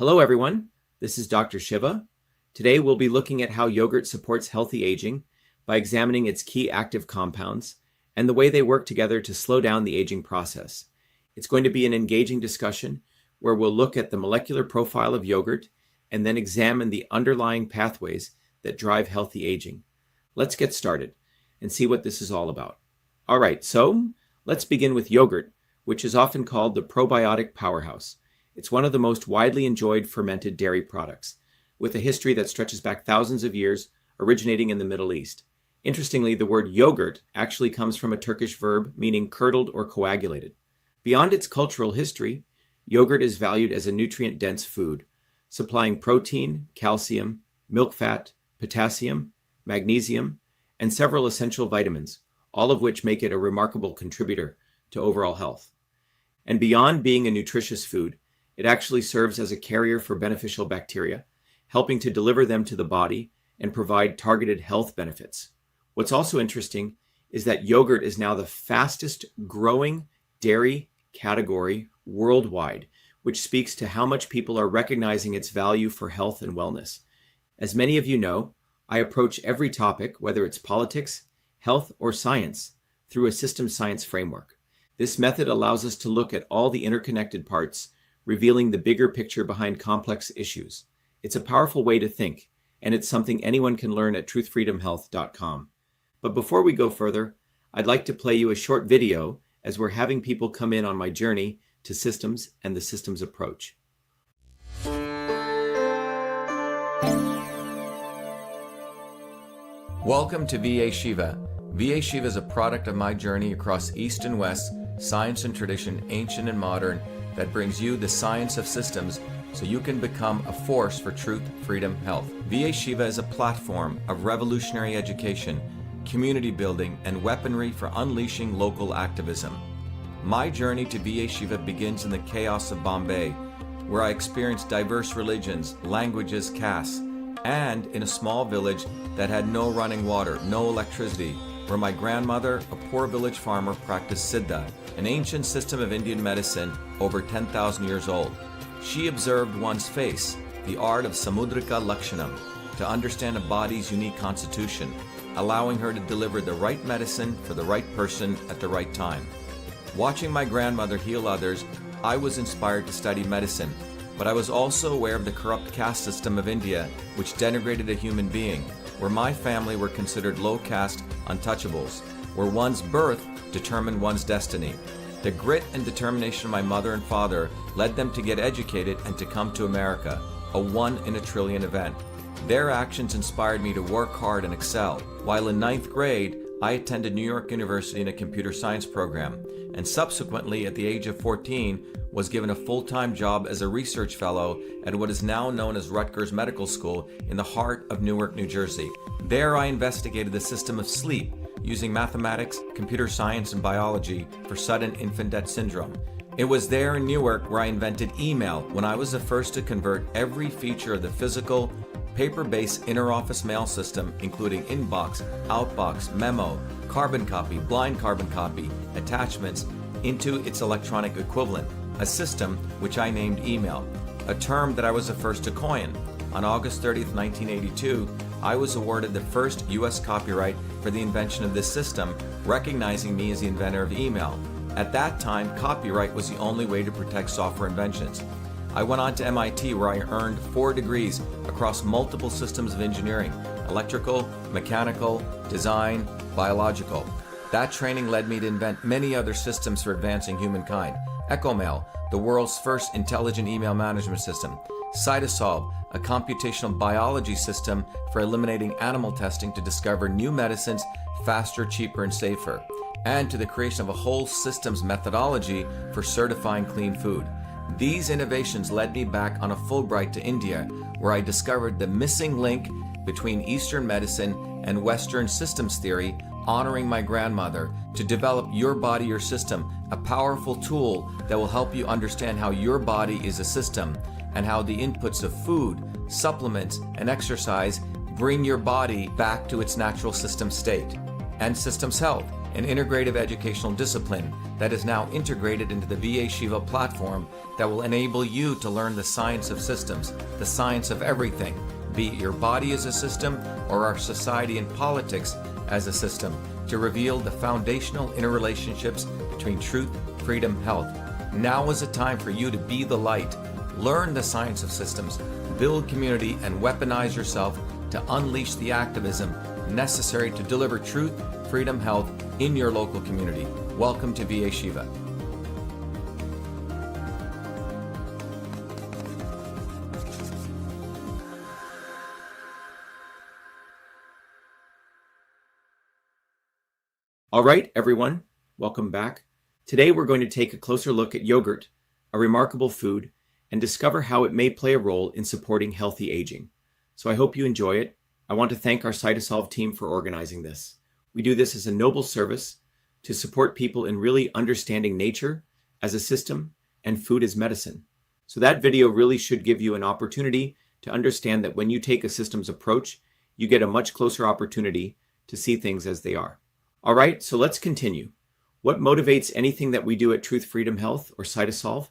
Hello everyone, this is Dr. Shiva. Today we'll be looking at how yogurt supports healthy aging by examining its key active compounds and the way they work together to slow down the aging process. It's going to be an engaging discussion where we'll look at the molecular profile of yogurt and then examine the underlying pathways that drive healthy aging. Let's get started and see what this is all about. All right, so let's begin with yogurt, which is often called the probiotic powerhouse. It's one of the most widely enjoyed fermented dairy products, with a history that stretches back thousands of years, originating in the Middle East. Interestingly, the word yogurt actually comes from a Turkish verb meaning curdled or coagulated. Beyond its cultural history, yogurt is valued as a nutrient-dense food, supplying protein, calcium, milk fat, potassium, magnesium, and several essential vitamins, all of which make it a remarkable contributor to overall health. And beyond being a nutritious food, it actually serves as a carrier for beneficial bacteria, helping to deliver them to the body and provide targeted health benefits. What's also interesting is that yogurt is now the fastest growing dairy category worldwide, which speaks to how much people are recognizing its value for health and wellness. As many of you know, I approach every topic, whether it's politics, health, or science, through a systems science framework. This method allows us to look at all the interconnected parts, revealing the bigger picture behind complex issues. It's a powerful way to think, and it's something anyone can learn at truthfreedomhealth.com. But before we go further, I'd like to play you a short video as we're having people come in on my journey to systems and the systems approach. Welcome to VA Shiva. VA Shiva is a product of my journey across East and West, science and tradition, ancient and modern, that brings you the science of systems so you can become a force for truth, freedom, health. VA Shiva is a platform of revolutionary education, community building, and weaponry for unleashing local activism. My journey to VA Shiva begins in the chaos of Bombay, where I experienced diverse religions, languages, castes, and in a small village that had no running water, no electricity, where my grandmother, a poor village farmer, practiced Siddha, an ancient system of Indian medicine over 10,000 years old. She observed one's face, the art of Samudrika Lakshanam, to understand a body's unique constitution, allowing her to deliver the right medicine for the right person at the right time. Watching my grandmother heal others, I was inspired to study medicine, but I was also aware of the corrupt caste system of India, which denigrated a human being, where my family were considered low-caste untouchables, where one's birth determined one's destiny. The grit and determination of my mother and father led them to get educated and to come to America, a 1 in a trillion event. Their actions inspired me to work hard and excel. While in 9th grade, I attended New York University in a computer science program, and subsequently, at the age of 14, was given a full-time job as a research fellow at what is now known as Rutgers Medical School in the heart of Newark, New Jersey. There I investigated the system of sleep using mathematics, computer science, and biology for sudden infant death syndrome. It was there in Newark where I invented email, when I was the first to convert every feature of the physical, paper-based inter-office mail system, including inbox, outbox, memo, carbon copy, blind carbon copy, attachments, into its electronic equivalent, a system which I named email, a term that I was the first to coin. On August 30th, 1982, I was awarded the first U.S. copyright for the invention of this system, recognizing me as the inventor of email. At that time, copyright was the only way to protect software inventions. I went on to MIT, where I earned 4 degrees across multiple systems of engineering: electrical, mechanical, design, biological. That training led me to invent many other systems for advancing humankind. EchoMail, the world's first intelligent email management system. CytoSolve, a computational biology system for eliminating animal testing to discover new medicines faster, cheaper, and safer. And to the creation of a whole systems methodology for certifying clean food. These innovations led me back on a Fulbright to India, where I discovered the missing link between Eastern medicine and Western systems theory, honoring my grandmother, to develop Your Body, Your System, a powerful tool that will help you understand how your body is a system and how the inputs of food, supplements, and exercise bring your body back to its natural system state. And systems health, an integrative educational discipline that is now integrated into the VA-SHIVA platform that will enable you to learn the science of systems, the science of everything, be it your body as a system or our society and politics as a system, to reveal the foundational interrelationships between truth, freedom, health. Now is the time for you to be the light, learn the science of systems, build community, and weaponize yourself to unleash the activism necessary to deliver truth, freedom, health in your local community. Welcome to VA-SHIVA. All right, everyone, welcome back. Today we're going to take a closer look at yogurt, a remarkable food, and discover how it may play a role in supporting healthy aging. So I hope you enjoy it. I want to thank our CytoSolve team for organizing this. We do this as a noble service to support people in really understanding nature as a system and food as medicine. So that video really should give you an opportunity to understand that when you take a systems approach, you get a much closer opportunity to see things as they are. All right, so let's continue. What motivates anything that we do at Truth, Freedom, Health, or CytoSolve,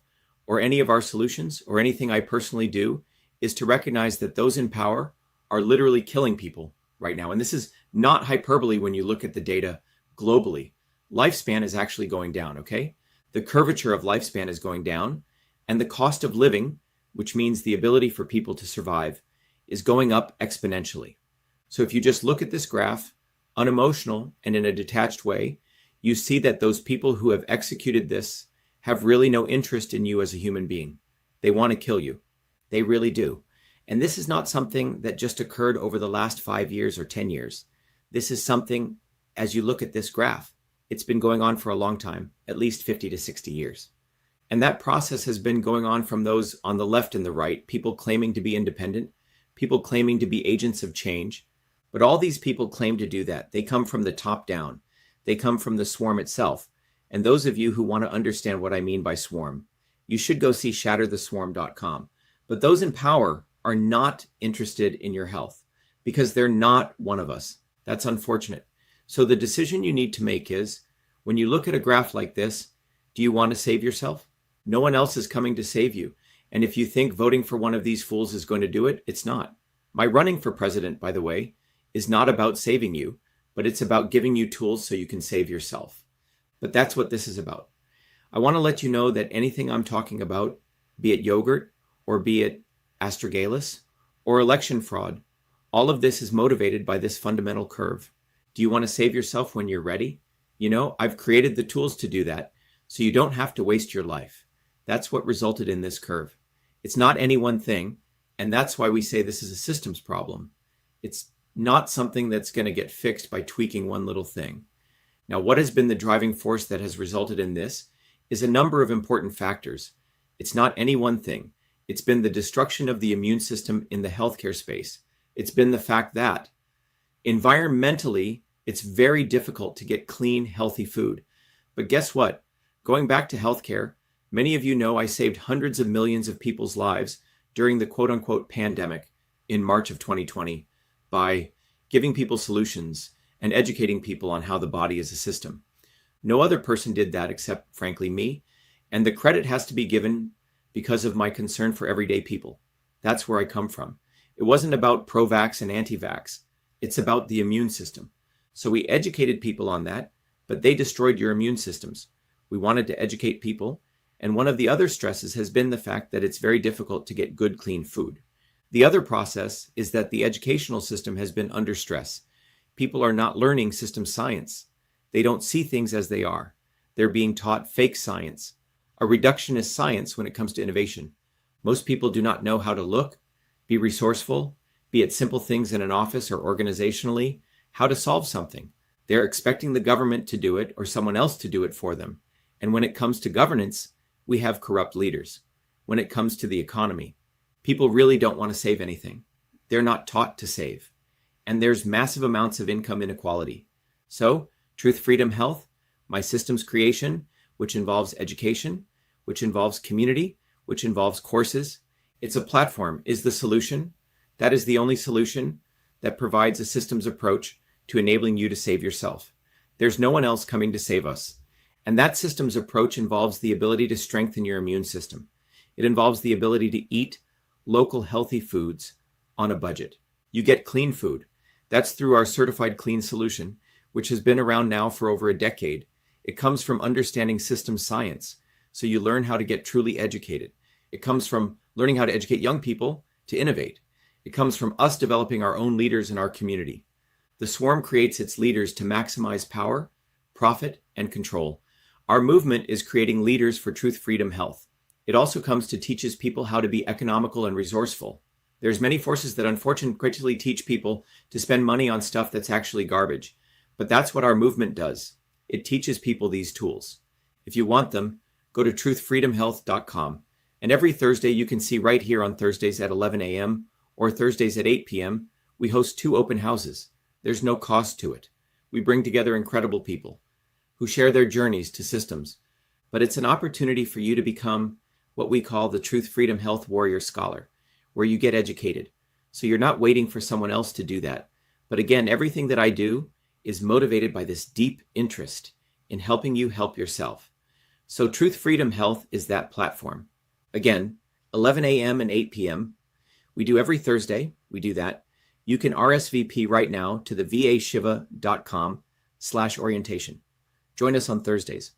or any of our solutions, or anything I personally do, is to recognize that those in power are literally killing people right now. And this is not hyperbole when you look at the data globally. Lifespan is actually going down, okay? The curvature of lifespan is going down, and the cost of living, which means the ability for people to survive, is going up exponentially. So if you just look at this graph, unemotional and in a detached way, you see that those people who have executed this have really no interest in you as a human being. They want to kill you. They really do. And this is not something that just occurred over the last 5 years or 10 years. This is something, as you look at this graph, it's been going on for a long time, at least 50 to 60 years. And that process has been going on from those on the left and the right, people claiming to be independent, people claiming to be agents of change. But all these people claim to do that. They come from the top down. They come from the swarm itself. And those of you who want to understand what I mean by swarm, you should go see shattertheswarm.com. But those in power are not interested in your health because they're not one of us. That's unfortunate. So the decision you need to make is, when you look at a graph like this, do you want to save yourself? No one else is coming to save you. And if you think voting for one of these fools is going to do it, it's not. My running for president, by the way, is not about saving you, but it's about giving you tools so you can save yourself. But that's what this is about. I want to let you know that anything I'm talking about, be it yogurt or be it astragalus or election fraud, all of this is motivated by this fundamental curve. Do you want to save yourself when you're ready? You know, I've created the tools to do that, so you don't have to waste your life. That's what resulted in this curve. It's not any one thing, and that's why we say this is a systems problem. It's not something that's going to get fixed by tweaking one little thing. Now, what has been the driving force that has resulted in this is a number of important factors. It's not any one thing. It's been the destruction of the immune system in the healthcare space. It's been the fact that environmentally, it's very difficult to get clean, healthy food. But guess what? Going back to healthcare, many of you know I saved hundreds of millions of people's lives during the quote-unquote pandemic in March of 2020 by giving people solutions and educating people on how the body is a system. No other person did that except, frankly, me. And the credit has to be given because of my concern for everyday people. That's where I come from. It wasn't about pro-vax and anti-vax. It's about the immune system. So we educated people on that, but they destroyed your immune systems. We wanted to educate people. And one of the other stresses has been the fact that it's very difficult to get good, clean food. The other process is that the educational system has been under stress. People are not learning system science. They don't see things as they are. They're being taught fake science, a reductionist science when it comes to innovation. Most people do not know how to look, be resourceful, be it simple things in an office or organizationally, how to solve something. They're expecting the government to do it or someone else to do it for them. And when it comes to governance, we have corrupt leaders. When it comes to the economy, people really don't want to save anything. They're not taught to save. And there's massive amounts of income inequality. So, Truth, Freedom, Health, my systems creation, which involves education, which involves community, which involves courses. It's a platform, is the solution. That is the only solution that provides a systems approach to enabling you to save yourself. There's no one else coming to save us. And that systems approach involves the ability to strengthen your immune system. It involves the ability to eat local healthy foods on a budget. You get clean food. That's through our certified clean solution, which has been around now for over a decade. It comes from understanding systems science, so you learn how to get truly educated. It comes from learning how to educate young people to innovate. It comes from us developing our own leaders in our community. The swarm creates its leaders to maximize power, profit, and control. Our movement is creating leaders for truth, freedom, health. It also comes to teaches people how to be economical and resourceful. There's many forces that unfortunately teach people to spend money on stuff that's actually garbage. But that's what our movement does. It teaches people these tools. If you want them, go to truthfreedomhealth.com. And every Thursday, you can see right here on Thursdays at 11 a.m. or Thursdays at 8 p.m., we host 2 open houses. There's no cost to it. We bring together incredible people who share their journeys to systems. But it's an opportunity for you to become what we call the Truth, Freedom, Health Warrior Scholar, where you get educated. So you're not waiting for someone else to do that. But again, everything that I do is motivated by this deep interest in helping you help yourself. So Truth, Freedom, Health is that platform. Again, 11 a.m. and 8 p.m. We do every Thursday. We do that. You can RSVP right now to the vashiva.com/orientation. Join us on Thursdays.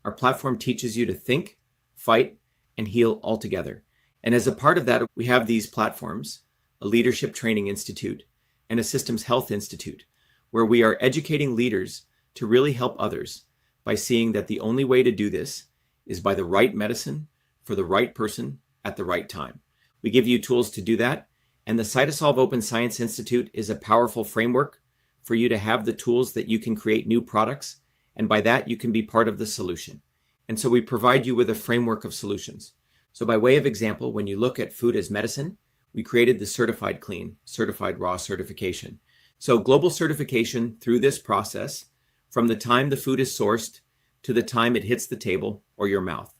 Our platform teaches you to think, fight, and heal all together. And as a part of that, we have these platforms, a Leadership Training Institute and a Systems Health Institute, where we are educating leaders to really help others by seeing that the only way to do this is by the right medicine for the right person at the right time. We give you tools to do that. And the CytoSolve Open Science Institute is a powerful framework for you to have the tools that you can create new products. And by that, you can be part of the solution. And so we provide you with a framework of solutions. So by way of example, when you look at food as medicine, we created the certified clean, certified raw certification. So global certification through this process, from the time the food is sourced to the time it hits the table or your mouth.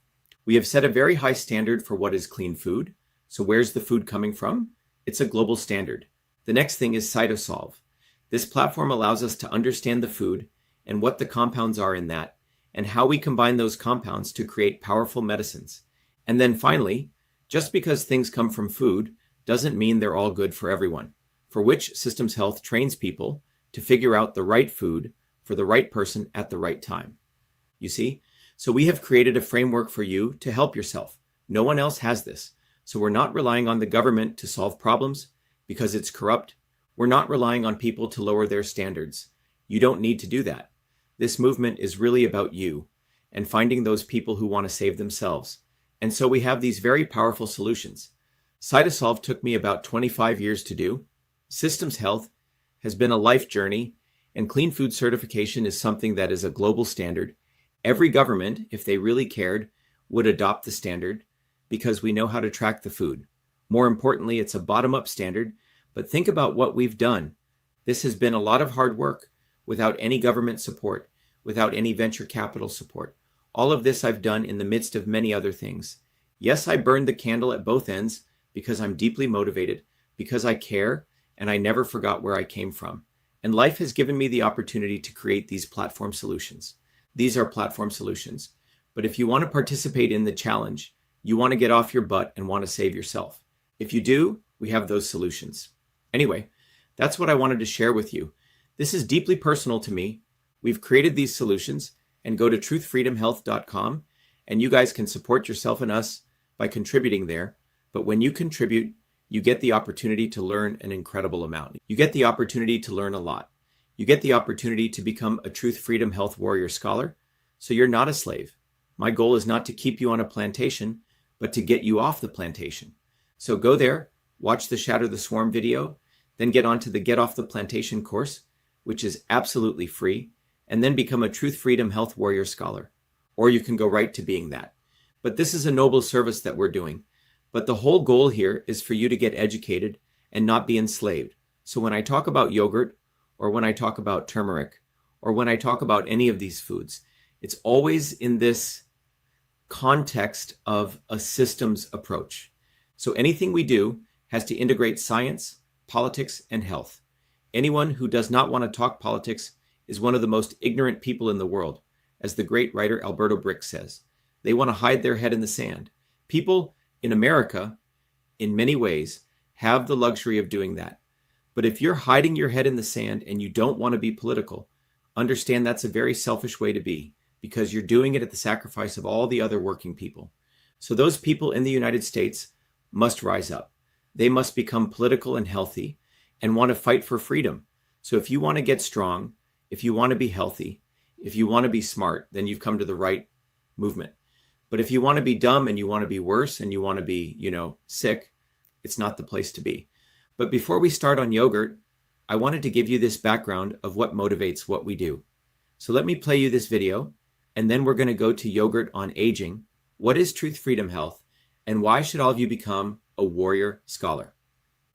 We have set a very high standard for what is clean food. So where's the food coming from? It's a global standard. The next thing is CytoSolve. This platform allows us to understand the food and what the compounds are in that, and how we combine those compounds to create powerful medicines. And then finally, just because things come from food doesn't mean they're all good for everyone, for which Systems Health trains people to figure out the right food for the right person at the right time. You see? So we have created a framework for you to help yourself. No one else has this. So we're not relying on the government to solve problems because it's corrupt. We're not relying on people to lower their standards. You don't need to do that. This movement is really about you and finding those people who want to save themselves. And so we have these very powerful solutions. CytoSolve took me about 25 years to do. Systems Health has been a life journey, and clean food certification is something that is a global standard. Every government, if they really cared, would adopt the standard because we know how to track the food. More importantly, it's a bottom-up standard, but think about what we've done. This has been a lot of hard work without any government support, without any venture capital support. All of this I've done in the midst of many other things. Yes, I burned the candle at both ends because I'm deeply motivated, because I care, and I never forgot where I came from. And life has given me the opportunity to create these platform solutions. These are platform solutions. But if you want to participate in the challenge, you want to get off your butt and want to save yourself. If you do, we have those solutions. Anyway, that's what I wanted to share with you. This is deeply personal to me. We've created these solutions, and go to truthfreedomhealth.com, and you guys can support yourself and us by contributing there. But when you contribute, you get the opportunity to learn an incredible amount. You get the opportunity to learn a lot. You get the opportunity to become a Truth, Freedom, Health Warrior Scholar, so you're not a slave. My goal is not to keep you on a plantation, but to get you off the plantation. So go there, watch the Shatter the Swarm video, then get onto the Get Off the Plantation course, which is absolutely free, and then become a Truth, Freedom, Health Warrior Scholar. Or you can go right to being that. But this is a noble service that we're doing. But the whole goal here is for you to get educated and not be enslaved. So when I talk about yogurt, or when I talk about turmeric, or when I talk about any of these foods, it's always in this context of a systems approach. So anything we do has to integrate science, politics, and health. Anyone who does not want to talk politics is one of the most ignorant people in the world, as the great writer Alberto Brick says. They want to hide their head in the sand. People in America, in many ways, have the luxury of doing that. But if you're hiding your head in the sand and you don't want to be political, understand that's a very selfish way to be, because you're doing it at the sacrifice of all the other working people. So those people in the United States must rise up. They must become political and healthy and want to fight for freedom. So if you want to get strong, if you want to be healthy, if you want to be smart, then you've come to the right movement. But if you want to be dumb and you want to be worse and you want to be, sick, it's not the place to be. But before we start on yogurt, I wanted to give you this background of what motivates what we do. So let me play you this video, and then we're going to go to yogurt on aging. What is Truth Freedom Health, and why should all of you become a warrior scholar?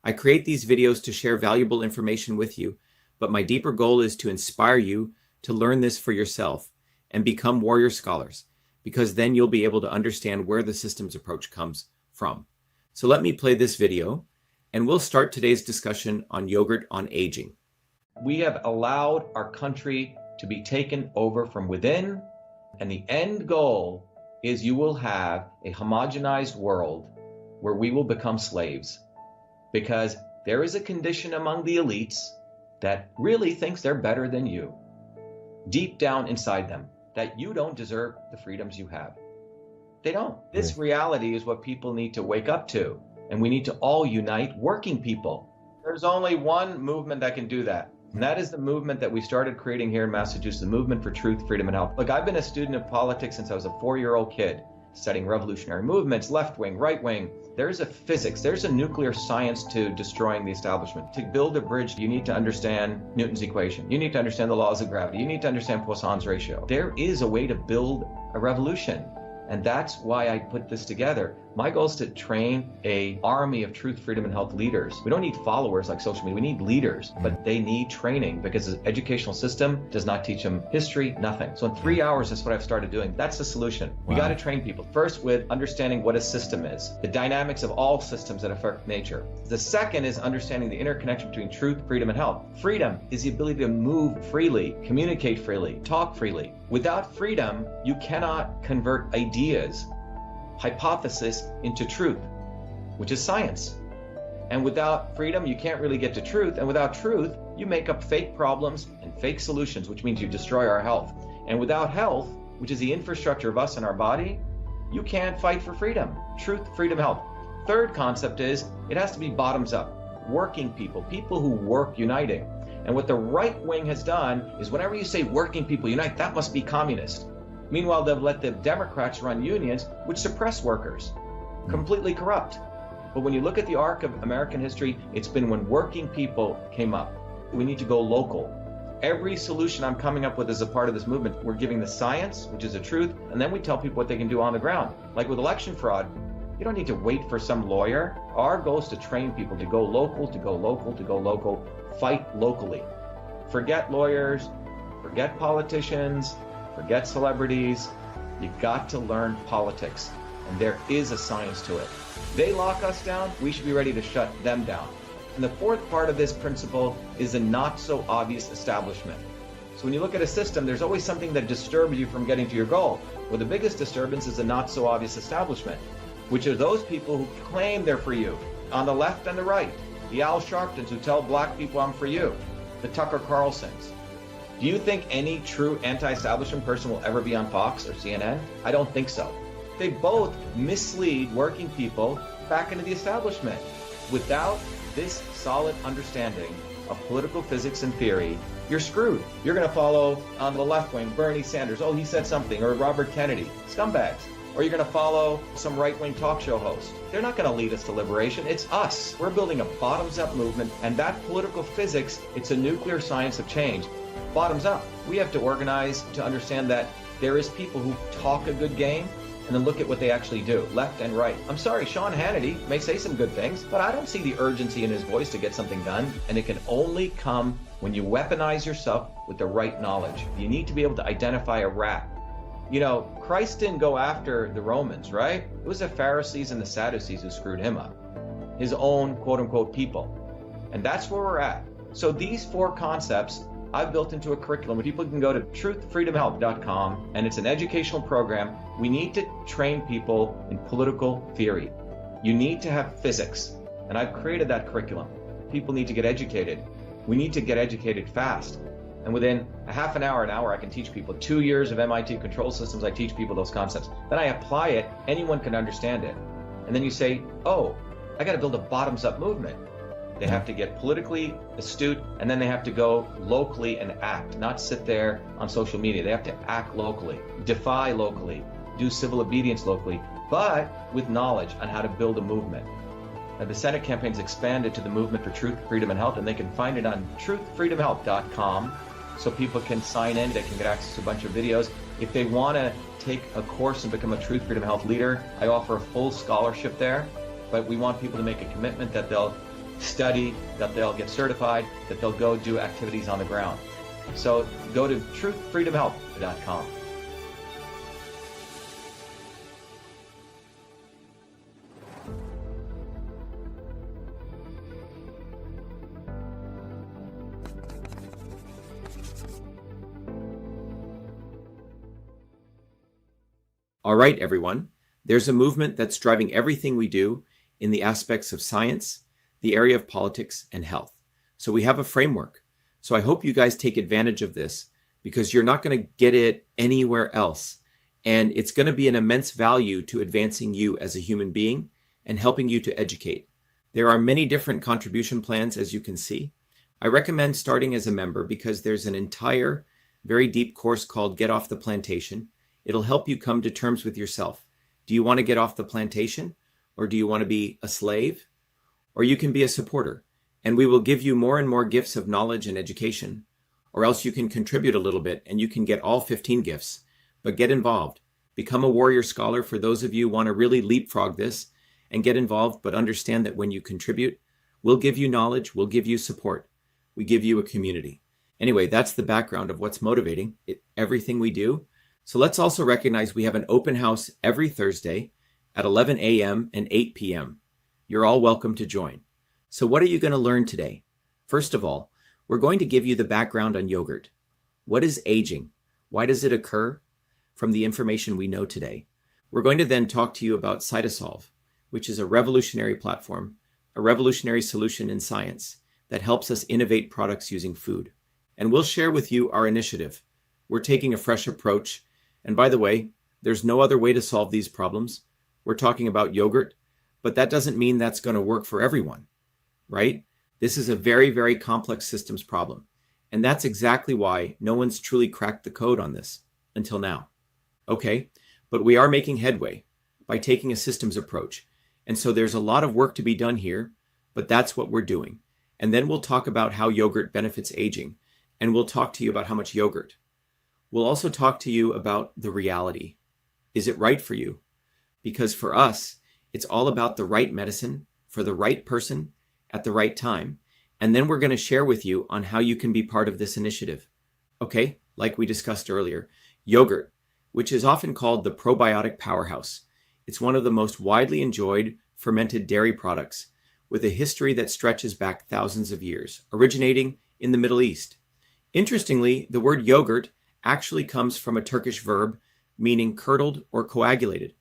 I create these videos to share valuable information with you, but my deeper goal is to inspire you to learn this for yourself and become warrior scholars, because then you'll be able to understand where the systems approach comes from. So let me play this video, and we'll start today's discussion on yogurt on aging. We have allowed our country to be taken over from within, and the end goal is you will have a homogenized world where we will become slaves, because there is a condition among the elites that really thinks they're better than you, deep down inside them, that you don't deserve the freedoms you have. They don't. This reality is what people need to wake up to, and we need to all unite working people. There's only one movement that can do that, and that is the movement that we started creating here in Massachusetts, the Movement for Truth, Freedom, and Health. Look, I've been a student of politics since I was a 4-year-old kid, studying revolutionary movements, left wing, right wing. There's a physics, there's a nuclear science to destroying the establishment. To build a bridge, you need to understand Newton's equation. You need to understand the laws of gravity. You need to understand Poisson's ratio. There is a way to build a revolution. And that's why I put this together. My goal is to train an army of truth, freedom, and health leaders. We don't need followers like social media. We need leaders, but they need training, because the educational system does not teach them history, nothing. So in 3 hours, that's what I've started doing. That's the solution. We got to train people. First, with understanding what a system is, the dynamics of all systems that affect nature. The second is understanding the interconnection between truth, freedom, and health. Freedom is the ability to move freely, communicate freely, talk freely. Without freedom, you cannot convert ideas, hypothesis into truth, which is science. And without freedom, you can't really get to truth. And without truth, you make up fake problems and fake solutions, which means you destroy our health. And without health, which is the infrastructure of us and our body, you can't fight for freedom. Truth, freedom, health. Third concept is it has to be bottoms up. Working people, people who work uniting. And what the right wing has done is whenever you say working people unite, that must be communist. Meanwhile, they've let the Democrats run unions, which suppress workers, completely corrupt. But when you look at the arc of American history, it's been when working people came up. We need to go local. Every solution I'm coming up with as a part of this movement, we're giving the science, which is the truth, and then we tell people what they can do on the ground. Like with election fraud, you don't need to wait for some lawyer. Our goal is to train people to go local, to go local, to go local, fight locally. Forget lawyers, forget politicians, forget celebrities. You've got to learn politics, and there is a science to it. They lock us down, we should be ready to shut them down. And the fourth part of this principle is a not so obvious establishment. So when you look at a system, there's always something that disturbs you from getting to your goal. Well, the biggest disturbance is a not so obvious establishment, which are those people who claim they're for you, on the left and the right. The Al Sharptons who tell black people I'm for you, the Tucker Carlsons. Do you think any true anti-establishment person will ever be on Fox or CNN? I don't think so. They both mislead working people back into the establishment. Without this solid understanding of political physics and theory, you're screwed. You're going to follow on the left wing Bernie Sanders. Oh, he said something. Or Robert Kennedy. Scumbags. Or you're going to follow some right-wing talk show host. They're not going to lead us to liberation. It's us. We're building a bottoms-up movement, and that political physics, it's a nuclear science of change. Bottoms up. We have to organize to understand that there is people who talk a good game and then look at what they actually do, left and right. I'm sorry, Sean Hannity may say some good things, but I don't see the urgency in his voice to get something done, and it can only come when you weaponize yourself with the right knowledge. You need to be able to identify a rat. You know, Christ didn't go after the Romans, right? It was the Pharisees and the Sadducees who screwed him up. His own quote-unquote people. And that's where we're at. So these four concepts I've built into a curriculum where people can go to truthfreedomhealth.com, and it's an educational program. We need to train people in political theory. You need to have physics, and I've created that curriculum. People need to get educated. We need to get educated fast. And within a half an hour, I can teach people 2 years of MIT control systems. I teach people those concepts. Then I apply it. Anyone can understand it. And then you say, oh, I got to build a bottoms-up movement. They have to get politically astute, and then they have to go locally and act, not sit there on social media. They have to act locally, defy locally, do civil obedience locally, but with knowledge on how to build a movement. Now, the Senate campaign's expanded to the Movement for Truth, Freedom, and Health, and they can find it on truthfreedomhealth.com, so people can sign in, they can get access to a bunch of videos. If they want to take a course and become a Truth, Freedom, Health leader, I offer a full scholarship there, but we want people to make a commitment that they'll study, that they'll get certified, that they'll go do activities on the ground. So go to truthfreedomhealth.com. All right, everyone. There's a movement that's driving everything we do in the aspects of science, the area of politics, and health. So we have a framework. So I hope you guys take advantage of this, because you're not going to get it anywhere else. And it's going to be an immense value to advancing you as a human being and helping you to educate. There are many different contribution plans, as you can see. I recommend starting as a member because there's an entire, very deep course called Get Off the Plantation. It'll help you come to terms with yourself. Do you want to get off the plantation, or do you want to be a slave? Or you can be a supporter, and we will give you more and more gifts of knowledge and education. Or else you can contribute a little bit and you can get all 15 gifts. But get involved. Become a warrior scholar for those of you who want to really leapfrog this and get involved, but understand that when you contribute, we'll give you knowledge, we'll give you support. We give you a community. Anyway, that's the background of what's motivating everything we do. So let's also recognize we have an open house every Thursday at 11 a.m. and 8 p.m. You're all welcome to join. So what are you going to learn today? First of all, we're going to give you the background on yogurt. What is aging? Why does it occur? From the information we know today. We're going to then talk to you about CytoSolve, which is a revolutionary platform, a revolutionary solution in science that helps us innovate products using food. And we'll share with you our initiative. We're taking a fresh approach. And by the way, there's no other way to solve these problems. We're talking about yogurt, but that doesn't mean that's going to work for everyone, right? This is a very, very complex systems problem. And that's exactly why no one's truly cracked the code on this until now. Okay, but we are making headway by taking a systems approach. And so there's a lot of work to be done here, but that's what we're doing. And then we'll talk about how yogurt benefits aging. And we'll talk to you about how much yogurt. We'll also talk to you about the reality. Is it right for you? Because for us, it's all about the right medicine for the right person at the right time. And then we're going to share with you on how you can be part of this initiative. Okay, like we discussed earlier, yogurt, which is often called the probiotic powerhouse. It's one of the most widely enjoyed fermented dairy products with a history that stretches back thousands of years, originating in the Middle East. Interestingly, the word yogurt actually comes from a Turkish verb meaning curdled or coagulated.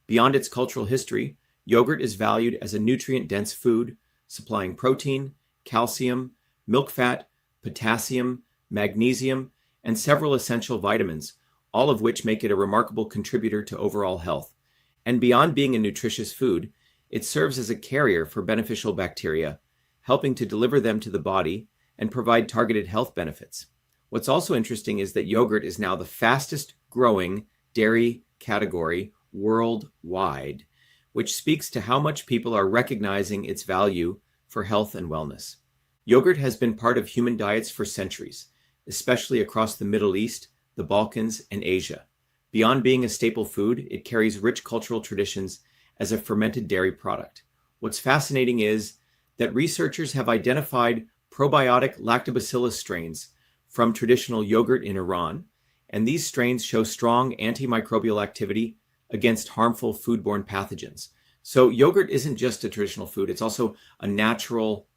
Beyond its cultural history, yogurt is valued as a nutrient-dense food, supplying protein, calcium, milk fat, potassium, magnesium, and several essential vitamins, all of which make it a remarkable contributor to overall health. And beyond being a nutritious food, it serves as a carrier for beneficial bacteria, helping to deliver them to the body and provide targeted health benefits. What's also interesting is that yogurt is now the fastest growing dairy category worldwide, which speaks to how much people are recognizing its value for health and wellness. Yogurt has been part of human diets for centuries, especially across the Middle East, the Balkans, and Asia. Beyond being a staple food, it carries rich cultural traditions as a fermented dairy product. What's fascinating is that researchers have identified probiotic lactobacillus strains from traditional yogurt in Iran, and these strains show strong antimicrobial activity against harmful foodborne pathogens. So yogurt isn't just a traditional food, it's also a natural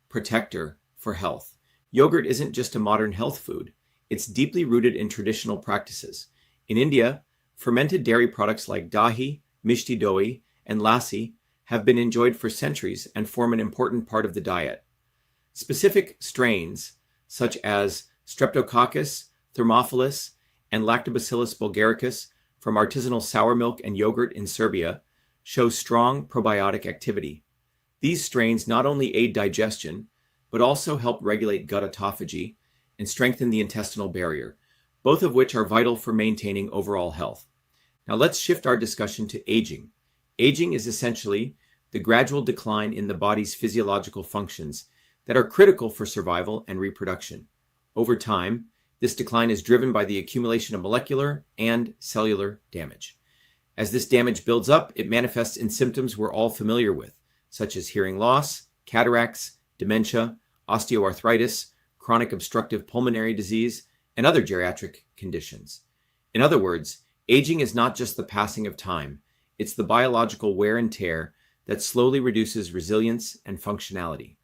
protector for health. Yogurt isn't just a modern health food, it's deeply rooted in traditional practices. In India, fermented dairy products like dahi, mishti doi, and lassi have been enjoyed for centuries and form an important part of the diet. Specific strains, such as Streptococcus, Thermophilus, and Lactobacillus bulgaricus from artisanal sour milk and yogurt in Serbia, show strong probiotic activity. These strains not only aid digestion, but also help regulate gut autophagy and strengthen the intestinal barrier, both of which are vital for maintaining overall health. Now let's shift our discussion to aging. Aging is essentially the gradual decline in the body's physiological functions that are critical for survival and reproduction. Over time, this decline is driven by the accumulation of molecular and cellular damage. As this damage builds up, it manifests in symptoms we're all familiar with, such as hearing loss, cataracts, dementia, osteoarthritis, chronic obstructive pulmonary disease, and other geriatric conditions. In other words, aging is not just the passing of time, it's the biological wear and tear that slowly reduces resilience and functionality.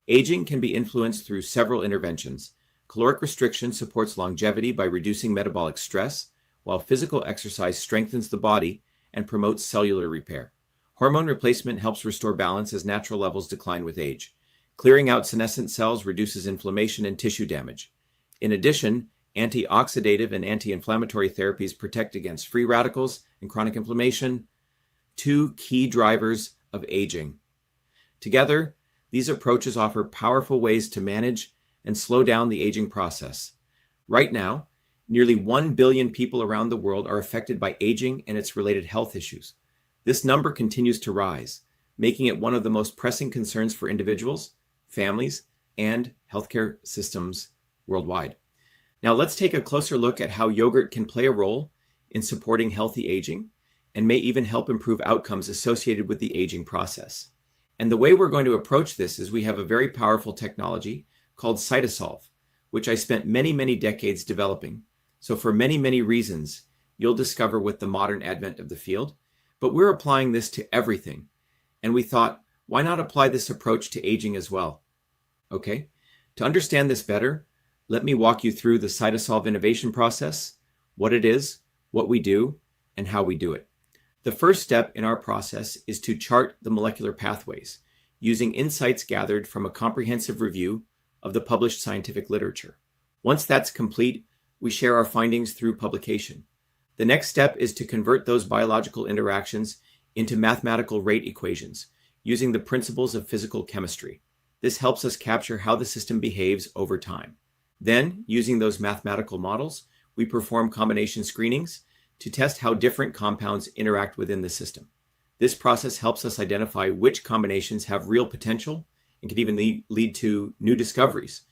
Aging can be influenced through several interventions. Caloric restriction supports longevity by reducing metabolic stress, while physical exercise strengthens the body and promotes cellular repair. Hormone replacement helps restore balance as natural levels decline with age. Clearing out senescent cells reduces inflammation and tissue damage. In addition, antioxidative and anti-inflammatory therapies protect against free radicals and chronic inflammation, two key drivers of aging. Together, these approaches offer powerful ways to manage and slow down the aging process. Right now, nearly 1 billion people around the world are affected by aging and its related health issues. This number continues to rise, making it one of the most pressing concerns for individuals, families, and healthcare systems worldwide. Now let's take a closer look at how yogurt can play a role in supporting healthy aging and may even help improve outcomes associated with the aging process. And the way we're going to approach this is we have a very powerful technology called CytoSolve, which I spent many decades developing. So for many reasons, you'll discover with the modern advent of the field, but we're applying this to everything. And we thought, why not apply this approach to aging as well? Okay, to understand this better, let me walk you through the CytoSolve innovation process, what it is, what we do, and how we do it. The first step in our process is to chart the molecular pathways using insights gathered from a comprehensive review of the published scientific literature. Once that's complete, we share our findings through publication. The next step is to convert those biological interactions into mathematical rate equations using the principles of physical chemistry. This helps us capture how the system behaves over time. Then, using those mathematical models, we perform combination screenings to test how different compounds interact within the system. This process helps us identify which combinations have real potential and can even lead to new discoveries.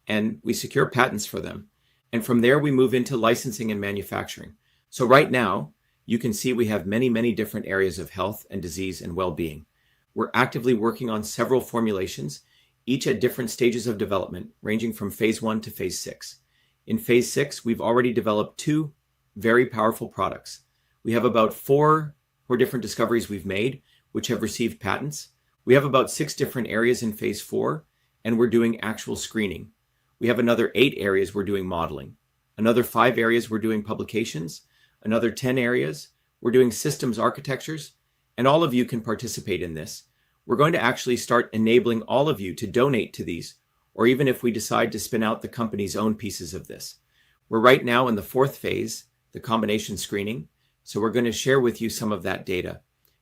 And we secure patents for them. And from there, we move into licensing and manufacturing. So right now, you can see we have many different areas of health and disease and well-being. We're actively working on several formulations, each at different stages of development, ranging from phase 1 to phase 6. In phase 6, we've already developed 2 very powerful products. We have about 4 different discoveries we've made, which have received patents. We have about 6 different areas in phase 4, and we're doing actual screening. We have another 8 areas we're doing modeling. Another 5 areas we're doing publications. Another 10 areas we're doing systems architectures, and all of you can participate in this. We're going to actually start enabling all of you to donate to these, or even if we decide to spin out the company's own pieces of this. We're right now in the 4th phase, the combination screening, so we're going to share with you some of that data.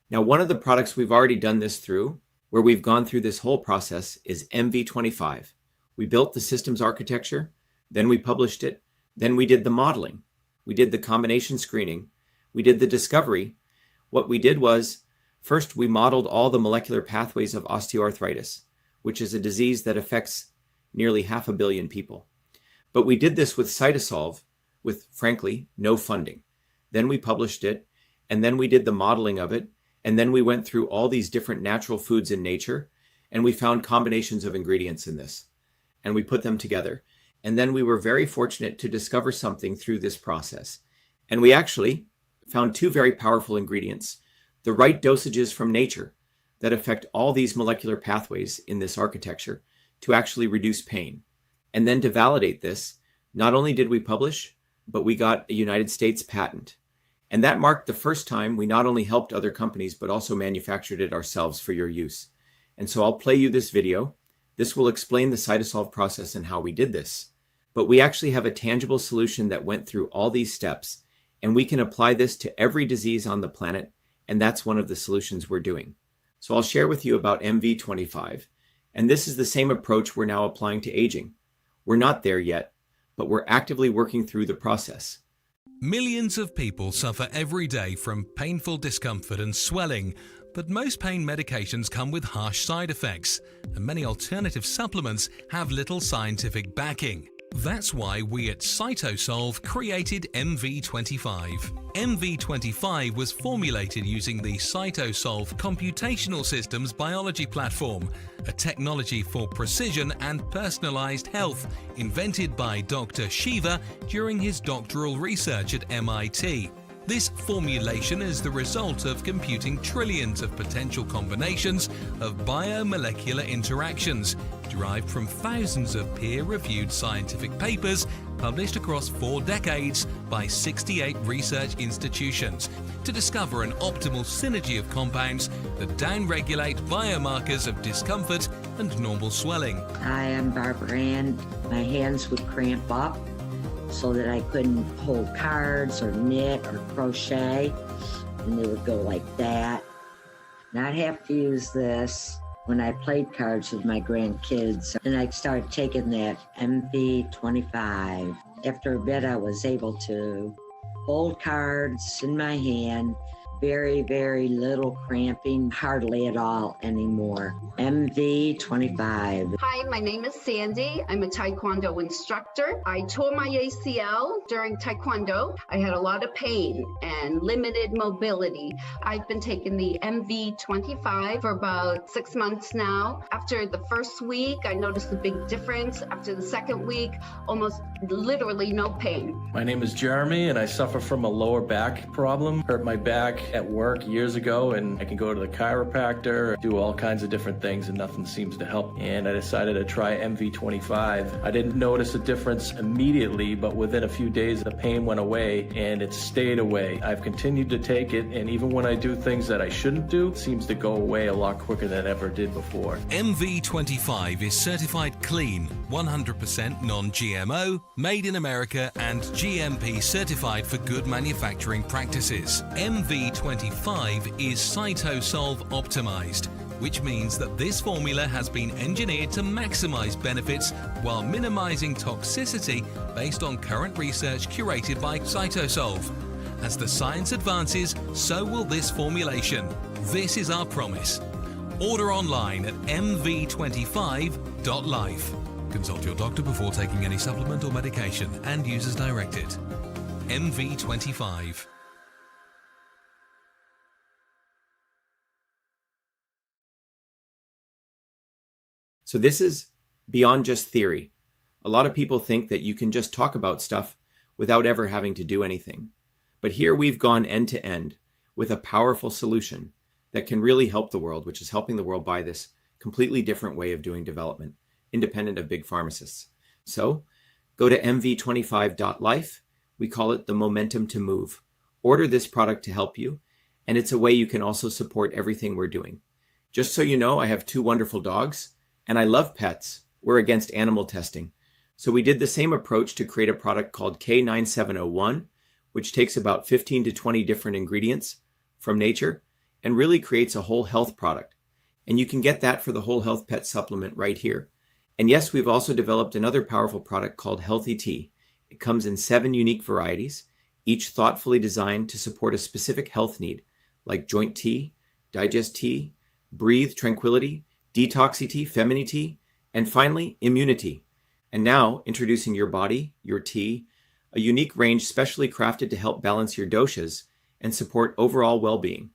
Now, one of the products we've already done this through, where we've gone through this whole process, is MV25. We built the systems architecture, then we published it, then we did the modeling, we did the combination screening, we did the discovery. What we did was, first we modeled all the molecular pathways of osteoarthritis, which is a disease that affects nearly 500 million people. But we did this with CytoSolve, with, frankly, no funding. Then we published it, and then we did the modeling of it, and then we went through all these different natural foods in nature, and we found combinations of ingredients in this, and we put them together. And then we were very fortunate to discover something through this process. And we actually found 2 very powerful ingredients, the right dosages from nature that affect all these molecular pathways in this architecture to actually reduce pain. And then to validate this, not only did we publish, but we got a United States patent. And that marked the first time we not only helped other companies, but also manufactured it ourselves for your use. And so I'll play you this video. This will explain the CytoSolve process and how we did this. But we actually have a tangible solution that went through all these steps, and we can apply this to every disease on the planet, and that's one of the solutions we're doing. So I'll share with you about MV25, and this is the same approach we're now applying to aging. We're not there yet, but we're actively working through the process. Millions of people suffer every day from painful discomfort and swelling, but most pain medications come with harsh side effects, and many alternative supplements have little scientific backing. That's why we at CytoSolve created MV25. MV25 was formulated using the CytoSolve Computational Systems Biology Platform, a technology for precision and personalized health invented by Dr. Shiva during his doctoral research at MIT. This formulation is the result of computing trillions of potential combinations of biomolecular interactions derived from thousands of peer-reviewed scientific papers published across 4 decades by 68 research institutions to discover an optimal synergy of compounds that downregulate biomarkers of discomfort and normal swelling. Hi, I'm Barbara Ann. My hands would cramp up so that I couldn't hold cards or knit or crochet, and they would go like that. And I'd have to use this when I played cards with my grandkids, and I started taking that MV25. After a bit, I was able to hold cards in my hand, very, very little cramping, hardly at all anymore. MV25. Hi, my name is Sandy. I'm a Taekwondo instructor. I tore my ACL during Taekwondo. I had a lot of pain and limited mobility. I've been taking the MV25 for about 6 months now. After the first week, I noticed a big difference. After the second week, almost literally no pain. My name is Jeremy, and I suffer from a lower back problem. Hurt my back at work years ago, and I can go to the chiropractor, do all kinds of different things, and nothing seems to help. And I decided to try MV25. I didn't notice a difference immediately, but within a few days the pain went away, and it stayed away. I've continued to take it, and even when I do things that I shouldn't do, it seems to go away a lot quicker than it ever did before. MV25 is certified clean, 100% non-GMO, made in America, and GMP certified for good manufacturing practices. MV25 is CytoSolve optimized, which means that this formula has been engineered to maximize benefits while minimizing toxicity based on current research curated by CytoSolve. As the science advances, so will this formulation. This is our promise. Order online at mv25.life. Consult your doctor before taking any supplement or medication and use as directed. MV25. So this is beyond just theory. A lot of people think that you can just talk about stuff without ever having to do anything. But here we've gone end to end with a powerful solution that can really help the world, which is helping the world by this completely different way of doing development, independent of big pharmacists. So go to mv25.life. We call it the momentum to move. Order this product to help you, and it's a way you can also support everything we're doing. Just so you know, I have 2 wonderful dogs, and I love pets. We're against animal testing. So we did the same approach to create a product called K9701, which takes about 15 to 20 different ingredients from nature and really creates a whole health product. And you can get that for the whole health pet supplement right here. And yes, we've also developed another powerful product called Healthy Tea. It comes in 7 unique varieties, each thoughtfully designed to support a specific health need, like joint tea, digest tea, breathe tranquility, detoxity, feminity, and finally, immunity. And now, introducing your body, your tea, a unique range specially crafted to help balance your doshas and support overall well-being.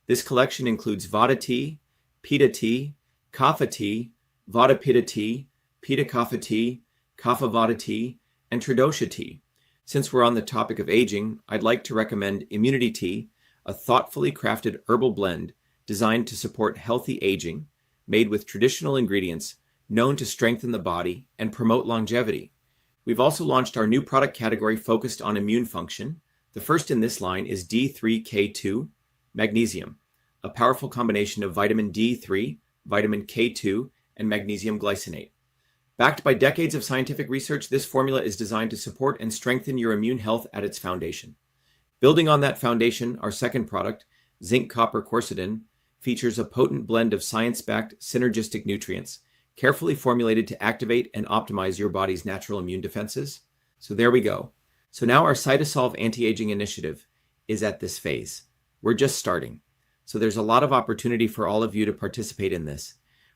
This collection includes Vata tea, Pitta tea, Kapha tea, Vata Pitta tea, Pitta Kapha tea, Kapha Vata tea, and Tridosha tea. Since we're on the topic of aging, I'd like to recommend Immunity Tea, a thoughtfully crafted herbal blend designed to support healthy aging, made with traditional ingredients, known to strengthen the body and promote longevity. We've also launched our new product category focused on immune function. The first in this line is D3K2 Magnesium, a powerful combination of vitamin D3, vitamin K2, and magnesium glycinate. Backed by decades of scientific research, this formula is designed to support and strengthen your immune health at its foundation. Building on that foundation, our second product, Zinc Copper Quercetin, features a potent blend of science-backed synergistic nutrients, carefully formulated to activate and optimize your body's natural immune defenses. So there we go. So now our CytoSolve anti-aging initiative is at this phase. We're just starting. So there's a lot of opportunity for all of you to participate in this.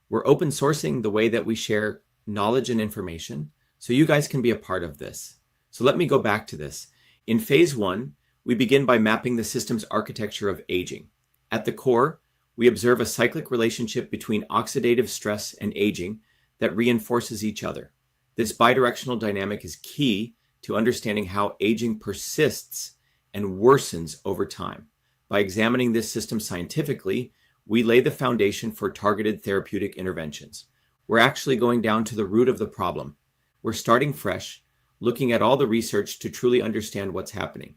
We're open sourcing the way that we share knowledge and information, so you guys can be a part of this. So let me go back to this. In phase 1, we begin by mapping the system's architecture of aging. At the core, we observe a cyclic relationship between oxidative stress and aging that reinforces each other. This bidirectional dynamic is key to understanding how aging persists and worsens over time. By examining this system scientifically, we lay the foundation for targeted therapeutic interventions. We're actually going down to the root of the problem. We're starting fresh, looking at all the research to truly understand what's happening.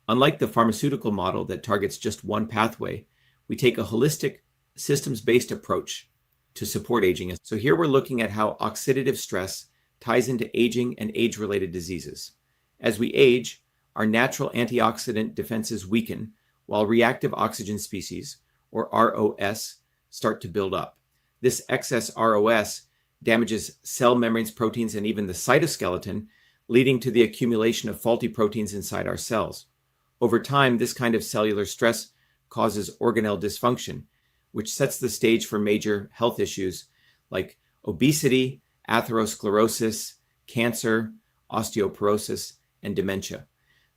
Unlike the pharmaceutical model that targets just one pathway, we take a holistic, systems-based approach to support aging. So here we're looking at how oxidative stress ties into aging and age-related diseases. As we age, our natural antioxidant defenses weaken, while reactive oxygen species, or ROS, start to build up. This excess ROS damages cell membranes, proteins, and even the cytoskeleton, leading to the accumulation of faulty proteins inside our cells. Over time, this kind of cellular stress causes organelle dysfunction, which sets the stage for major health issues like obesity, atherosclerosis, cancer, osteoporosis, and dementia.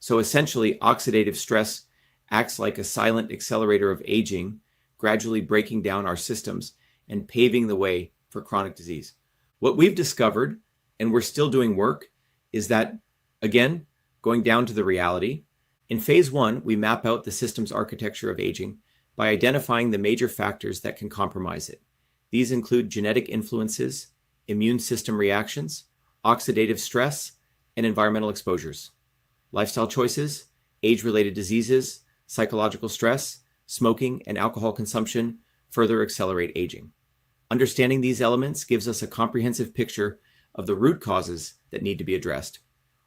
So essentially, oxidative stress acts like a silent accelerator of aging, gradually breaking down our systems and paving the way for chronic disease. What we've discovered, and we're still doing work, is that, again, going down to the reality, in phase 1, we map out the system's architecture of aging by identifying the major factors that can compromise it. These include genetic influences, immune system reactions, oxidative stress, and environmental exposures. Lifestyle choices, age-related diseases, psychological stress, smoking, and alcohol consumption further accelerate aging. Understanding these elements gives us a comprehensive picture of the root causes that need to be addressed.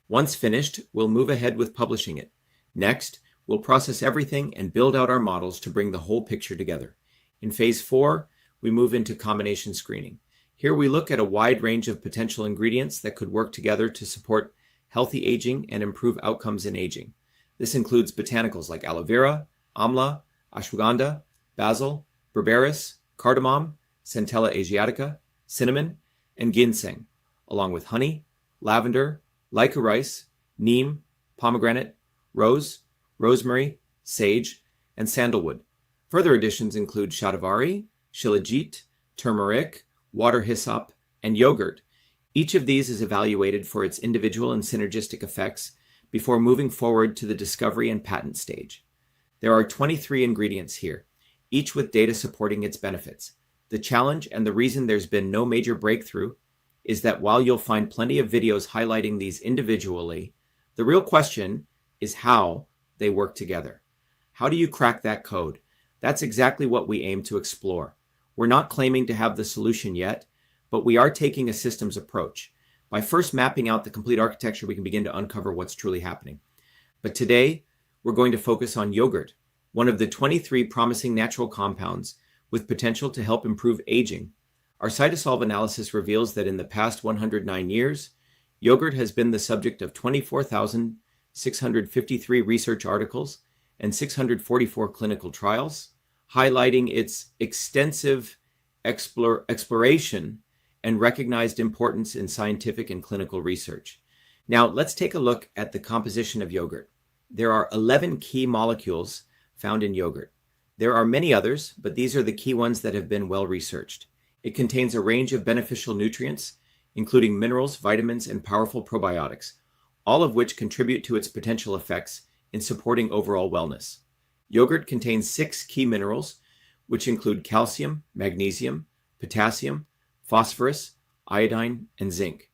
Once finished, we'll move ahead with publishing it. Next, we'll process everything and build out our models to bring the whole picture together. In phase 4, we move into combination screening. Here we look at a wide range of potential ingredients that could work together to support healthy aging and improve outcomes in aging. This includes botanicals like aloe vera, amla, ashwagandha, basil, berberis, cardamom, Centella asiatica, cinnamon, and ginseng, along with honey, lavender, licorice, neem, pomegranate, rose, rosemary, sage, and sandalwood. Further additions include shatavari, shilajit, turmeric, water hyssop, and yogurt. Each of these is evaluated for its individual and synergistic effects before moving forward to the discovery and patent stage. There are 23 ingredients here, each with data supporting its benefits. The challenge and the reason there's been no major breakthrough is that while you'll find plenty of videos highlighting these individually, the real question is how they work together. How do you crack that code? That's exactly what we aim to explore. We're not claiming to have the solution yet, but we are taking a systems approach. By first mapping out the complete architecture, we can begin to uncover what's truly happening. But today, we're going to focus on yogurt, one of the 23 promising natural compounds with potential to help improve aging. Our CytoSolve analysis reveals that in the past 109 years, yogurt has been the subject of 24,653 research articles and 644 clinical trials, highlighting its extensive exploration and recognized importance in scientific and clinical research. Now, let's take a look at the composition of yogurt. There are 11 key molecules found in yogurt. There are many others, but these are the key ones that have been well researched. It contains a range of beneficial nutrients, including minerals, vitamins, and powerful probiotics, all of which contribute to its potential effects in supporting overall wellness. Yogurt contains 6 key minerals, which include calcium, magnesium, potassium, phosphorus, iodine, and zinc.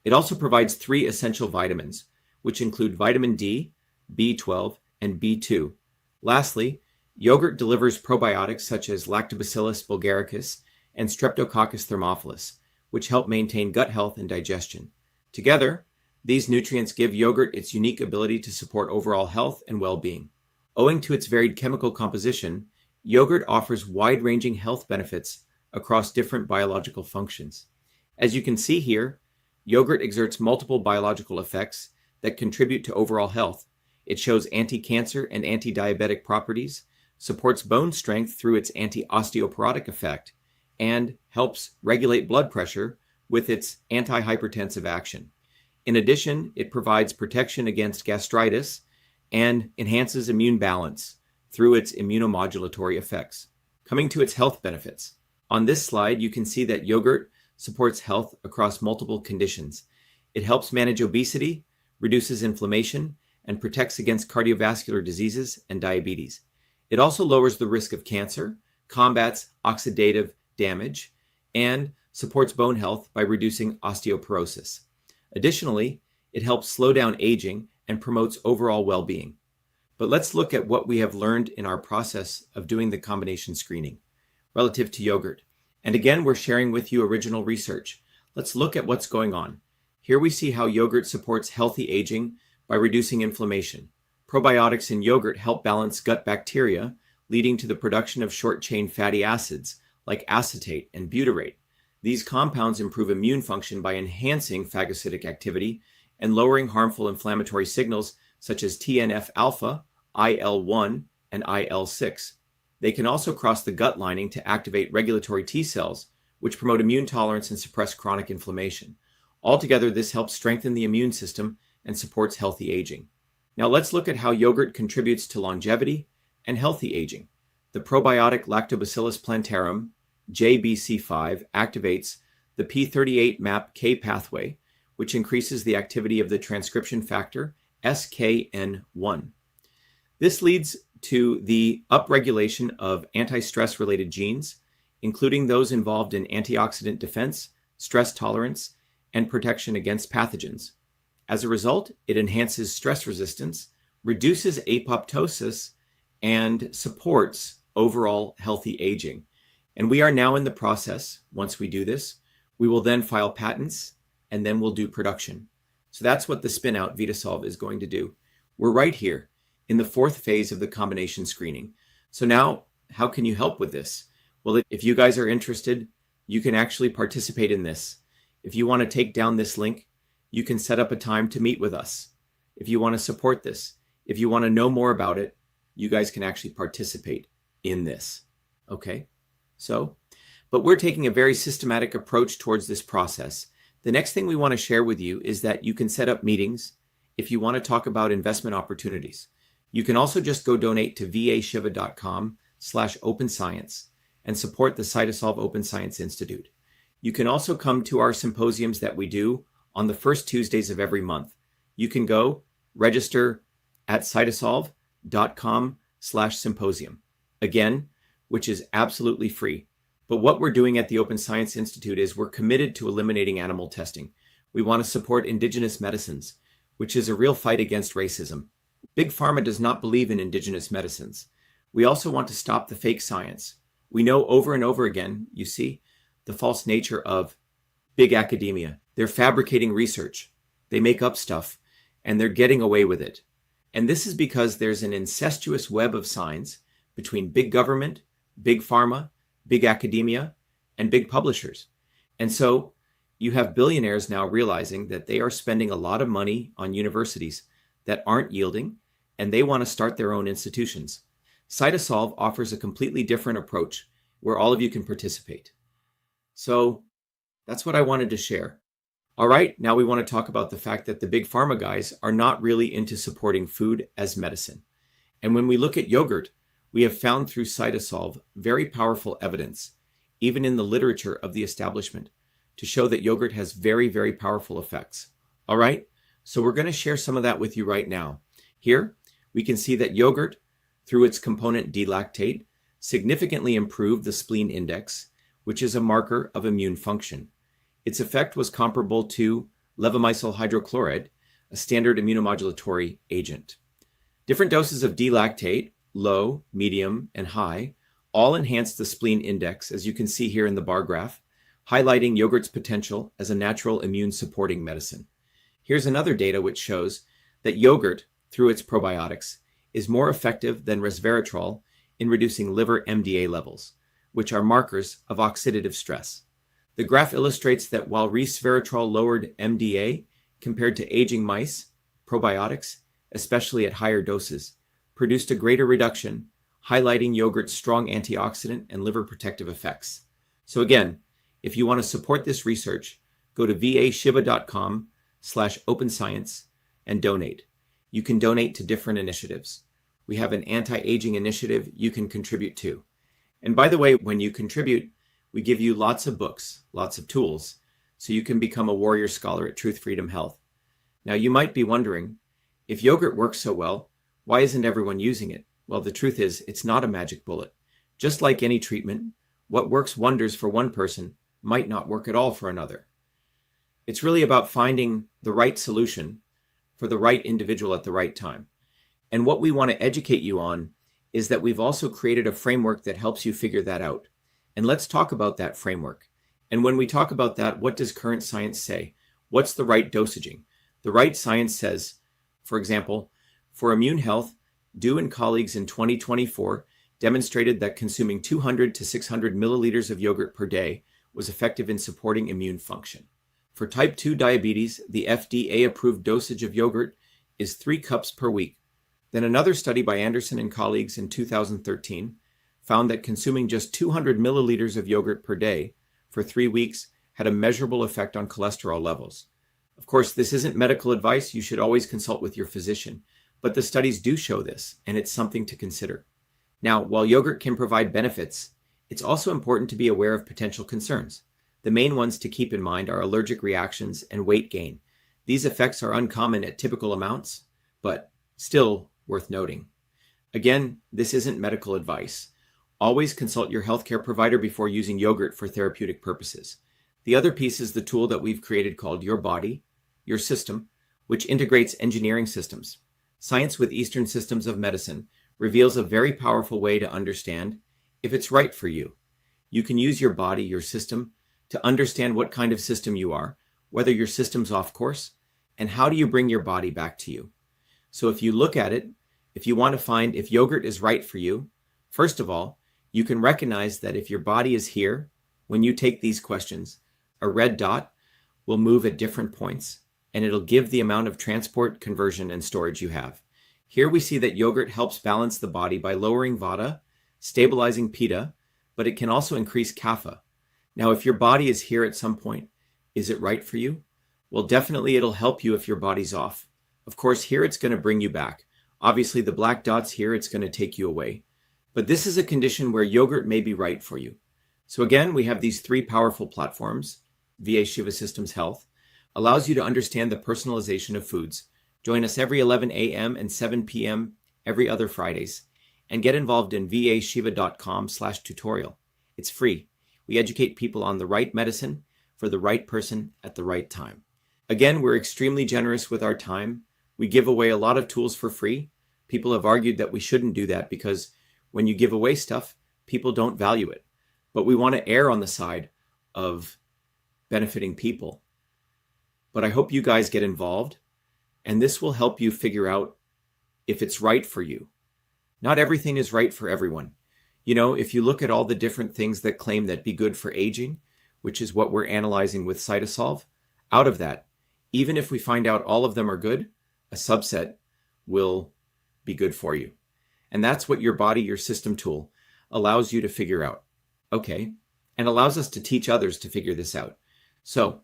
It also provides 3 essential vitamins, which include vitamin D, B12, and B2. Lastly, yogurt delivers probiotics such as Lactobacillus bulgaricus and Streptococcus thermophilus, which help maintain gut health and digestion. Together, these nutrients give yogurt its unique ability to support overall health and well-being. Owing to its varied chemical composition, yogurt offers wide-ranging health benefits across different biological functions. As you can see here, yogurt exerts multiple biological effects that contribute to overall health. It shows anti-cancer and anti-diabetic properties, supports bone strength through its anti-osteoporotic effect, and helps regulate blood pressure with its anti-hypertensive action. In addition, it provides protection against gastritis and enhances immune balance through its immunomodulatory effects. Coming to its health benefits. On this slide, you can see that yogurt supports health across multiple conditions. It helps manage obesity, reduces inflammation, and protects against cardiovascular diseases and diabetes. It also lowers the risk of cancer, combats oxidative damage, and supports bone health by reducing osteoporosis. Additionally, it helps slow down aging and promotes overall well-being. But let's look at what we have learned in our process of doing the combination screening relative to yogurt. And again, we're sharing with you original research. Let's look at what's going on. Here we see how yogurt supports healthy aging by reducing inflammation. Probiotics in yogurt help balance gut bacteria, leading to the production of short-chain fatty acids like acetate and butyrate. These compounds improve immune function by enhancing phagocytic activity and lowering harmful inflammatory signals such as TNF-alpha, IL-1, and IL-6. They can also cross the gut lining to activate regulatory T cells, which promote immune tolerance and suppress chronic inflammation. Altogether, this helps strengthen the immune system and supports healthy aging. Now let's look at how yogurt contributes to longevity and healthy aging. The probiotic Lactobacillus plantarum, JBC5, activates the P38-MAPK pathway, which increases the activity of the transcription factor SKN1. This leads to the upregulation of anti-stress-related genes, including those involved in antioxidant defense, stress tolerance, and protection against pathogens. As a result, it enhances stress resistance, reduces apoptosis, and supports overall healthy aging. And we are now in the process. Once we do this, we will then file patents, and then we'll do production. So that's what the spin-out VitaSolve is going to do. We're right here in the 4th phase of the combination screening. So now, how can you help with this? Well, if you guys are interested, you can actually participate in this. If you want to take down this link, you can set up a time to meet with us. If you want to support this, if you want to know more about it, you guys can actually participate in this. Okay? But we're taking a very systematic approach towards this process. The next thing we want to share with you is that you can set up meetings if you want to talk about investment opportunities. You can also just go donate to vashiva.com/openscience and support the CytoSolve Open Science Institute. You can also come to our symposiums that we do on the first Tuesdays of every month. You can go register at cytosolve.com/symposium. Again, which is absolutely free. But what we're doing at the Open Science Institute is we're committed to eliminating animal testing. We want to support indigenous medicines, which is a real fight against racism. Big Pharma does not believe in indigenous medicines. We also want to stop the fake science. We know over and over again, you see, the false nature of big academia. They're fabricating research. They make up stuff, and they're getting away with it. And this is because there's an incestuous web of signs between big government, big pharma, big academia, and big publishers. And so you have billionaires now realizing that they are spending a lot of money on universities that aren't yielding, and they want to start their own institutions. CytoSolve offers a completely different approach where all of you can participate. So that's what I wanted to share. All right, now we want to talk about the fact that the big pharma guys are not really into supporting food as medicine. And when we look at yogurt, we have found through CytoSolve very powerful evidence, even in the literature of the establishment, to show that yogurt has very, very powerful effects. All right, so we're going to share some of that with you right now. Here, we can see that yogurt, through its component D-lactate, significantly improved the spleen index, which is a marker of immune function. Its effect was comparable to levomycyl hydrochloride, a standard immunomodulatory agent. Different doses of D-lactate, low, medium, and high, all enhanced the spleen index, as you can see here in the bar graph, highlighting yogurt's potential as a natural immune supporting medicine. Here's another data which shows that yogurt, through its probiotics, is more effective than resveratrol in reducing liver MDA levels, which are markers of oxidative stress. The graph illustrates that while resveratrol lowered MDA compared to aging mice, probiotics, especially at higher doses, produced a greater reduction, highlighting yogurt's strong antioxidant and liver protective effects. So again, if you want to support this research, go to vashiva.com/openscience and donate. You can donate to different initiatives. We have an anti-aging initiative you can contribute to. And by the way, when you contribute, we give you lots of books, lots of tools, so you can become a warrior scholar at Truth Freedom Health. Now you might be wondering, if yogurt works so well, why isn't everyone using it? Well, the truth is, it's not a magic bullet. Just like any treatment, what works wonders for one person might not work at all for another. It's really about finding the right solution for the right individual at the right time. And what we want to educate you on is that we've also created a framework that helps you figure that out. And let's talk about that framework. And when we talk about that, what does current science say? What's the right dosaging? The right science says, for example, for immune health, Dew and colleagues in 2024 demonstrated that consuming 200 to 600 milliliters of yogurt per day was effective in supporting immune function. For type 2 diabetes, the FDA-approved dosage of yogurt is 3 cups per week. Then another study by Anderson and colleagues in 2013 found that consuming just 200 milliliters of yogurt per day for 3 weeks had a measurable effect on cholesterol levels. Of course, this isn't medical advice. You should always consult with your physician. But the studies do show this, and it's something to consider. Now, while yogurt can provide benefits, it's also important to be aware of potential concerns. The main ones to keep in mind are allergic reactions and weight gain. These effects are uncommon at typical amounts, but still worth noting. Again, this isn't medical advice. Always consult your healthcare provider before using yogurt for therapeutic purposes. The other piece is the tool that we've created called Your Body, Your System, which integrates engineering systems. Science with Eastern Systems of Medicine reveals a very powerful way to understand if it's right for you. You can use your body, your system, to understand what kind of system you are, whether your system's off course, and how do you bring your body back to you. So if you look at it, if you want to find if yogurt is right for you, first of all, you can recognize that if your body is here, when you take these questions, a red dot will move at different points, and it'll give the amount of transport, conversion, and storage you have. Here we see that yogurt helps balance the body by lowering vata, stabilizing pitta, but it can also increase kapha. Now, if your body is here at some point, is it right for you? Well, definitely it'll help you if your body's off. Of course, here it's going to bring you back. Obviously, the black dots here, it's going to take you away. But this is a condition where yogurt may be right for you. So again, we have these 3 powerful platforms. VA Shiva Systems Health allows you to understand the personalization of foods. Join us every 11 a.m. and 7 p.m. every other Fridays, and get involved in vashiva.com/tutorial. It's free. We educate people on the right medicine for the right person at the right time. Again, we're extremely generous with our time. We give away a lot of tools for free. People have argued that we shouldn't do that because when you give away stuff, people don't value it. But we want to err on the side of benefiting people. But I hope you guys get involved, and this will help you figure out if it's right for you. Not everything is right for everyone. You know, if you look at all the different things that claim that be good for aging, which is what we're analyzing with CytoSolve, out of that, even if we find out all of them are good, a subset will be good for you. And that's what Your Body, Your System tool allows you to figure out. Okay, and allows us to teach others to figure this out. So,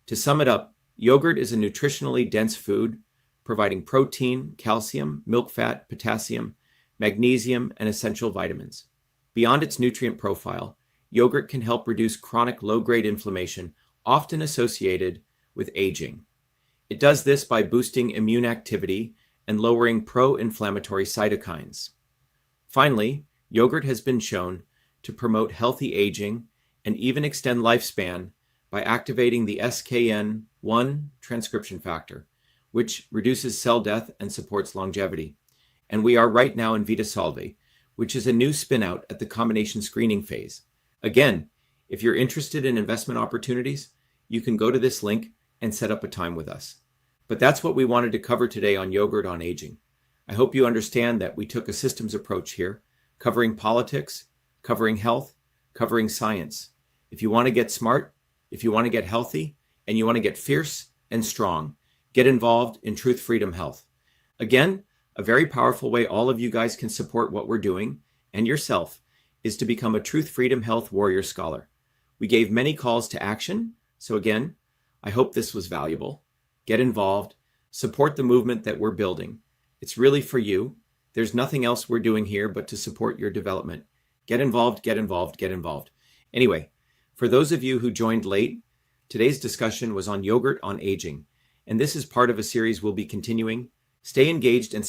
to sum it up, yogurt is a nutritionally dense food providing protein, calcium, milk fat, potassium, magnesium, and essential vitamins. Beyond its nutrient profile, yogurt can help reduce chronic low-grade inflammation, often associated with aging. It does this by boosting immune activity and lowering pro-inflammatory cytokines. Finally, yogurt has been shown to promote healthy aging and even extend lifespan by activating the SKN1 transcription factor, which reduces cell death and supports longevity. And we are right now in VitaSolve, which is a new spin-out at the combination screening phase. Again, if you're interested in investment opportunities, you can go to this link and set up a time with us. But that's what we wanted to cover today on Yogurt on Aging. I hope you understand that we took a systems approach here, covering politics, covering health, covering science. If you want to get smart, if you want to get healthy, and you want to get fierce and strong, get involved in Truth Freedom Health. Again, a very powerful way all of you guys can support what we're doing, and yourself, is to become a Truth Freedom Health Warrior Scholar. We gave many calls to action, so again, I hope this was valuable. Get involved, support the movement that we're building. It's really for you. There's nothing else we're doing here but to support your development. Get involved, get involved, get involved. Anyway, for those of you who joined late, today's discussion was on Yogurt on Aging, and this is part of a series we'll be continuing. Stay engaged and